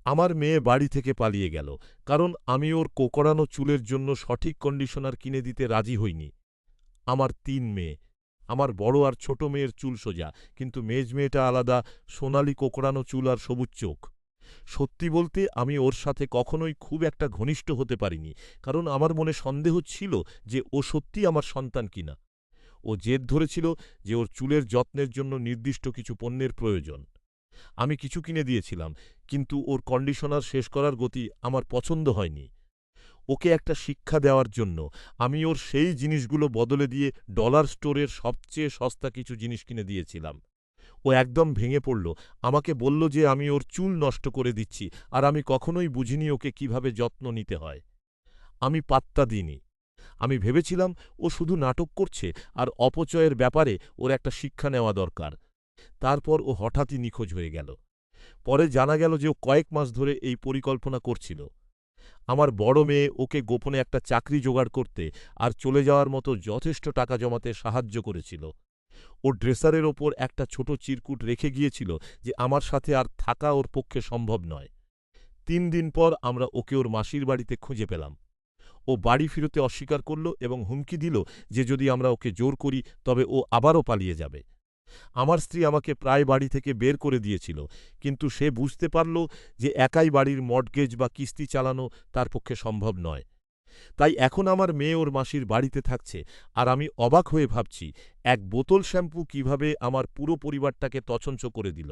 আমার মেয়ে বাড়ি থেকে পালিয়ে গেল, কারণ আমি ওর কোঁকড়ানো চুলের জন্য সঠিক কন্ডিশনার কিনে দিতে রাজি হইনি। আমার ৩ মেয়ে। আমার বড় আর ছোট মেয়ের চুল সোজা, কিন্তু মেজ মেয়েটা আলাদা, সোনালি কোঁকড়ানো চুল আর সবুজ চোখ। সত্যি বলতে আমি ওর সাথে কখনোই খুব একটা ঘনিষ্ঠ হতে পারিনি, কারণ আমার মনে সন্দেহ ছিল যে ও সত্যিই আমার সন্তান কিনা। ও জেদ ধরেছিল যে ওর চুলের যত্নের জন্য নির্দিষ্ট কিছু পণ্যের প্রয়োজন। আমি কিছু কিনে দিয়েছিলাম, কিন্তু ওর কন্ডিশনার শেষ করার গতি আমার পছন্দ হয়নি। ওকে একটা শিক্ষা দেওয়ার জন্য আমি ওর সেই জিনিসগুলো বদলে দিয়ে ডলার স্টোরের সবচেয়ে সস্তা কিছু জিনিস কিনে দিয়েছিলাম। ও একদম ভেঙে পড়ল, আমাকে বলল যে আমি ওর চুল নষ্ট করে দিচ্ছি আর আমি কখনোই বুঝিনি ওকে কিভাবে যত্ন নিতে হয়। আমি পাত্তা দিইনি। আমি ভেবেছিলাম ও শুধু নাটক করছে আর অপচয়ের ব্যাপারে ওর একটা শিক্ষা নেওয়া দরকার। তারপর ও হঠাৎই নিখোঁজ হয়ে গেল। পরে জানা গেল যে ও কয়েক মাস ধরে এই পরিকল্পনা করছিল। আমার বড় মেয়ে ওকে গোপনে একটা চাকরি জোগাড় করতে আর চলে যাওয়ার মতো যথেষ্ট টাকা জমাতে সাহায্য করেছিল। ও ড্রেসারের ওপর একটা ছোট চিরকুট রেখে গিয়েছিল যে আমার সাথে আর থাকা ওর পক্ষে সম্ভব নয়। ৩ দিন পর আমরা ওকে ওর মাসির বাড়িতে খুঁজে পেলাম। ও বাড়ি ফিরতে অস্বীকার করল এবং হুমকি দিল যে যদি আমরা ওকে জোর করি তবে ও আবারও পালিয়ে যাবে। আমার স্ত্রী আমাকে প্রায় বাড়ি থেকে বের করে দিয়েছিল, কিন্তু সে বুঝতে পারল যে একাই বাড়ির মর্টগেজ বা কিস্তি চালানো তার পক্ষে সম্ভব নয়। তাই এখন আমার মেয়ে ওর মাসির বাড়িতে থাকছে, আর আমি অবাক হয়ে ভাবছি এক বোতল শ্যাম্পু কিভাবে আমার পুরো পরিবারটাকে তছনছ করে দিল।